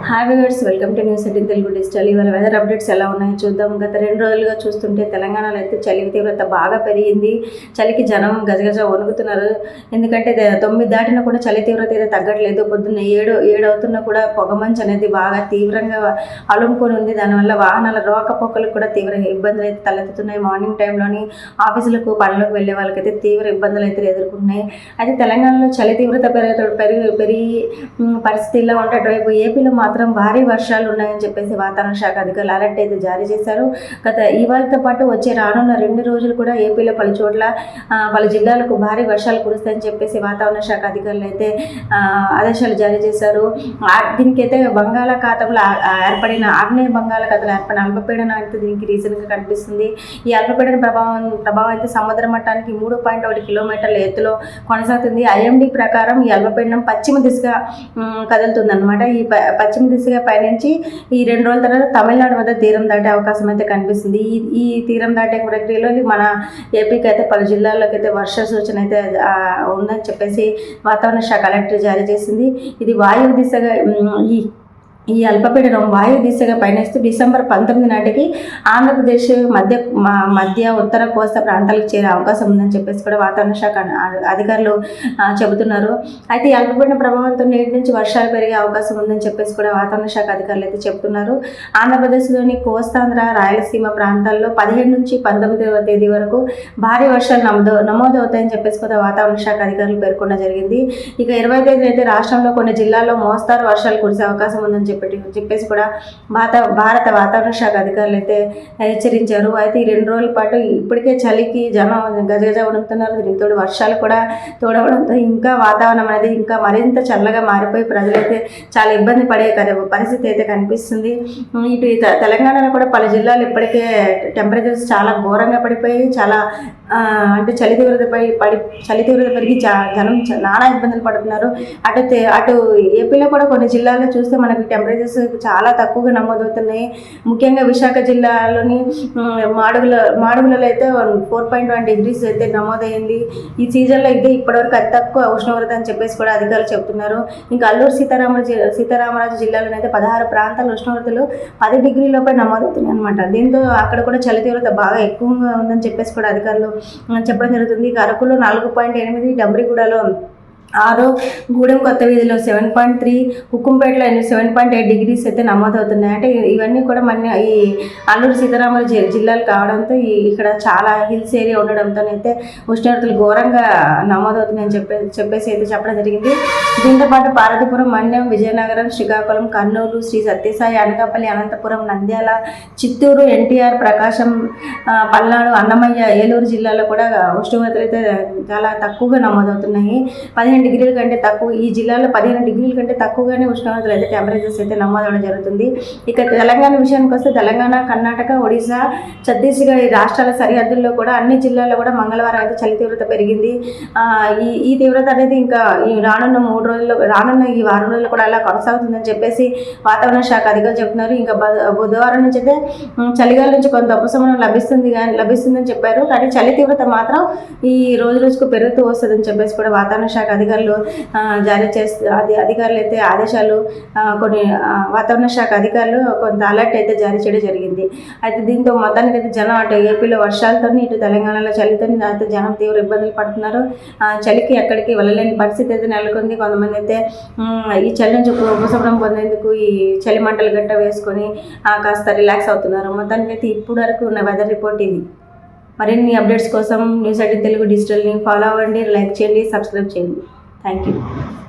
Hi viewers, welcome to news 18 Telugu digital. ఇవాళ weather updates ఎలా ఉన్నాయో చూద్దాం. గత 2 రోజులుగా చూస్తుంటే తెలంగాణలో అయితే చలి తీవ్రత బాగా పెరిగింది. చలికి జనం గజగజ వణుకుతున్నారు. ఎందుకంటే 9 దాటినా కూడా చలి తీవ్రత అయితే తగ్గట్లేదు. పొద్దున్న 7 అవుతున్నా కూడా పొగమంచు అనేది బాగా తీవ్రంగా అలుముకొని ఉంది. దానివల్ల వాహనాల రాకపోకలకు కూడా తీవ్ర ఇబ్బందులు అయితే తలెత్తుతున్నాయి. మార్నింగ్ టైంలోని ఆఫీసులకు పనులకు వెళ్ళే వాళ్ళకైతే తీవ్ర ఇబ్బందులు అయితే ఎదుర్కొంటున్నాయి. అయితే తెలంగాణలో చలి తీవ్రత పెరిగి పరిస్థితి ఇలా ఉంటే అటువైపు ఏపీలో మాత్రం భారీ వర్షాలు ఉన్నాయని చెప్పేసి వాతావరణ శాఖ అధికారులు అలర్ట్ అయితే జారీ చేశారు. ఇవాళతో పాటు వచ్చే రానున్న 2 రోజులు కూడా ఏపీలో పలు జిల్లాలకు భారీ వర్షాలు కురుస్తాయని చెప్పేసి వాతావరణ శాఖ అధికారులు అయితే ఆదేశాలు జారీ చేశారు. దీనికైతే బంగాళాఖాతంలో ఏర్పడిన ఆగ్నేయ బంగాళాఖాతంలో ఏర్పడిన అల్పపీడనం అయితే దీనికి రీజన్గా కనిపిస్తుంది. ఈ అల్పపీడన ప్రభావం అయితే సముద్ర మట్టానికి 3.1 కిలోమీటర్ల ఎత్తులో కొనసాగుతుంది. ఐఎండీ ప్రకారం ఈ అల్పపీడనం పశ్చిమ దిశగా కదులుతుంది అనమాట. ఈ పశ్చిమ దిశగా పయనించి ఈ 2 రోజుల తర్వాత తమిళనాడు వద్ద తీరం దాటే అవకాశం అయితే కనిపిస్తుంది. ఈ తీరం దాటే ప్రక్రియలో మన ఏపీకి అయితే పలు జిల్లాల్లోకి అయితే వర్ష సూచన అయితే ఉందని చెప్పేసి వాతావరణ శాఖ అలర్ట్ జారీ చేసింది. ఇది వాయువు దిశగా ఈ అల్పపీడనం వాయు దిశగా పయనిస్తూ డిసెంబర్ 19 నాటికి ఆంధ్రప్రదేశ్ మధ్య ఉత్తర కోస్తా ప్రాంతాలకు చేరే అవకాశం ఉందని చెప్పేసి కూడా వాతావరణ శాఖ అధికారులు చెబుతున్నారు. అయితే ఈ అల్పపీడన ప్రభావంతో నేటి నుంచి వర్షాలు పెరిగే అవకాశం ఉందని చెప్పేసి కూడా వాతావరణ శాఖ అధికారులు అయితే చెబుతున్నారు. ఆంధ్రప్రదేశ్లోని కోస్తాంధ్ర రాయలసీమ ప్రాంతాల్లో 17 నుంచి 19వ తేదీ వరకు భారీ వర్షాలు నమోదవుతాయని చెప్పేసి కూడా వాతావరణ శాఖ అధికారులు పేర్కొనడం జరిగింది. ఇక 20వ తేదీ అయితే రాష్ట్రంలో కొన్ని జిల్లాల్లో మోస్తారు వర్షాలు కురిసే అవకాశం ఉందని చెప్పేసి కూడా భారత వాతావరణ శాఖ అధికారులు అయితే హెచ్చరించారు. అయితే ఈ 2 రోజుల పాటు ఇప్పటికే చలికి జనం గజగజ వణుకుతున్నారు. దీనితో వర్షాలు కూడా తోడవడంతో ఇంకా వాతావరణం అనేది ఇంకా మరింత చల్లగా మారిపోయి ప్రజలైతే చాలా ఇబ్బంది పడే పరిస్థితి అయితే కనిపిస్తుంది. ఇటు తెలంగాణలో కూడా పలు జిల్లాలు ఇప్పటికే టెంపరేచర్స్ చాలా ఘోరంగా పడిపోయి చాలా అంటే చలి తీవ్రత పెరిగి జనం నానా ఇబ్బందులు పడుతున్నారు. అటు ఏపీలో కూడా కొన్ని జిల్లాల్లో చూస్తే మనకి టెంపరేచర్స్ చాలా తక్కువగా నమోదవుతున్నాయి. ముఖ్యంగా విశాఖ జిల్లాలోని మాడుగులలో అయితే 4.1 డిగ్రీస్ అయితే నమోదైంది. ఈ సీజన్లో అయితే ఇప్పటివరకు అతి తక్కువ ఉష్ణోగ్రత అని చెప్పేసి కూడా అధికారులు చెబుతున్నారు. ఇంకా అల్లూరు సీతారామరాజు జిల్లాలోనైతే 16 ప్రాంతాల ఉష్ణోగ్రతలు 10 డిగ్రీలపై నమోదవుతున్నాయి అనమాట. దీంతో అక్కడ కూడా చలి తీవ్రత బాగా ఎక్కువగా ఉందని చెప్పేసి కూడా అధికారులు చెప్పడం జరుగుతుంది. అరకులో 4.8, డబ్రిగూడలో 6, గూడెం కొత్త వీధిలో 7.3, హుకుంపేటలో 7.8 డిగ్రీస్ అయితే నమోదవుతున్నాయి. అంటే ఇవన్నీ కూడా మన ఈ అల్లూరు సీతారామరాజు జిల్లాలు కావడంతో ఇక్కడ చాలా హిల్స్ ఏరియా ఉండడంతో అయితే ఉష్ణోగ్రతలు ఘోరంగా నమోదవుతున్నాయని చెప్పేసి అయితే చెప్పడం జరిగింది. దీంతోపాటు పార్వతీపురం, మన్యం, విజయనగరం, శ్రీకాకుళం, కర్నూలు, శ్రీ సత్యసాయి, అనకాపల్లి, అనంతపురం, నంద్యాల, చిత్తూరు, ఎన్టీఆర్, ప్రకాశం, పల్నాడు, అన్నమయ్య, ఏలూరు జిల్లాలో కూడా ఉష్ణోగ్రతలు అయితే చాలా తక్కువగా నమోదవుతున్నాయి. 15 డిగ్రీల కంటే తక్కువ ఈ జిల్లాలో 15 డిగ్రీల కంటే తక్కువగానే ఉష్ణోగ్రతలు అయితే టెంపరేచర్స్ అయితే నమోదవడం జరుగుతుంది. ఇక తెలంగాణ విషయానికి వస్తే తెలంగాణ, కర్ణాటక, ఒడిశా, ఛత్తీస్గఢ్ ఈ రాష్ట్రాల సరిహద్దుల్లో కూడా అన్ని జిల్లాల్లో కూడా మంగళవారం అయితే చలి తీవ్రత పెరిగింది. ఈ తీవ్రత అనేది ఇంకా రానున్న ఈ వారం రోజుల్లో కూడా అలా కొనసాగుతుందని చెప్పేసి వాతావరణ శాఖ అధికారులు చెప్తున్నారు. ఇంకా బుధవారం నుంచి అయితే చలిగాల నుంచి కొంత ఉపశమనం లభిస్తుందని చెప్పారు. కానీ చలి తీవ్రత మాత్రం ఈ రోజుకు పెరుగుతూ వస్తుందని చెప్పేసి కూడా వాతావరణ శాఖ అధికారులు జారీ అధికారులు అయితే ఆదేశాలు కొన్ని వాతావరణ శాఖ అధికారులు కొంత అలర్ట్ అయితే జారీ చేయడం జరిగింది. అయితే దీంతో మొత్తానికి అయితే జనం అటు ఏపీలో వర్షాలతో ఇటు తెలంగాణలో చలితో అయితే జనం తీవ్ర ఇబ్బందులు పడుతున్నారు. చలికి ఎక్కడికి వెళ్ళలేని పరిస్థితి అయితే నెలకొంది. కొంతమంది అయితే ఈ చలి నుంచి ఉపశమనం పొందేందుకు ఈ చలి మంటలు గట్ట వేసుకొని కాస్త రిలాక్స్ అవుతున్నారు. మొత్తానికి అయితే ఇప్పుడు వరకు ఉన్న వెదర్ రిపోర్ట్ ఇది. మరిన్ని అప్డేట్స్ కోసం న్యూస్ 18 తెలుగు డిజిటల్ని ఫాలో అవ్వండి, లైక్ చేయండి, సబ్స్క్రైబ్ చేయండి. Thank you.